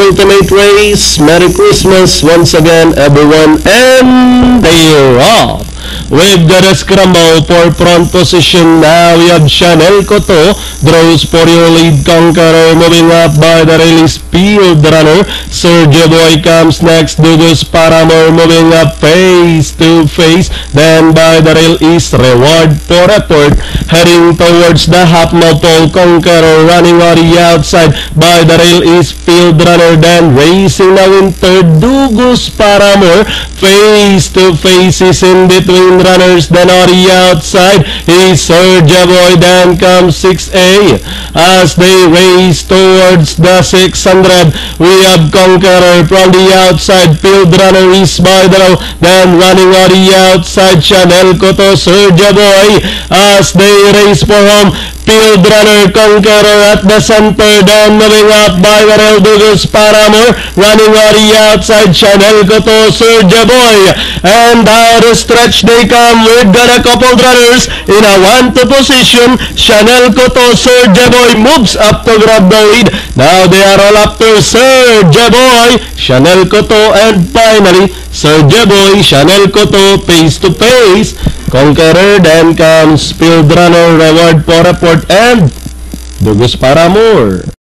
Ultimate Race. Merry Christmas once again, everyone, and they're off. We've got a scramble for front position. Now we have Chanel Cotto draws for your lead conqueror, moving up by the release Field Runner. Sergio Boy comes next. Dugus Paramore moving up face to face. Then by the rail is Reward for Effort, heading towards the half mile pole. Conqueror running on the outside. By the rail is Field Runner. Then racing now in third, Dugus Paramore. Face to face is in between runners. Then on the outside is Sergio Boy. Then comes 6A as they race towards the 600. We have Conqueror from the outside. Field Runner is by the row. Then running on the outside, Chanel Cotto, Sergio Boy as they race for home. Field Runner, Conqueror at the center. Then moving up by the rail, Dugus Paramore. Running on the outside, Chanel Cotto, Sergio Boy. And out of stretch they come. We've got a couple runners in a 1-2 position. Chanel Cotto, Sergio Boy moves up to grab the lead. Now they are all after Sergio Boy, Chanel Cotto, and finally Sergio Boy, Chanel Cotto, face to face. Conqueror, then comes Field Runner, Reward for Effort, and Dugus Paramore.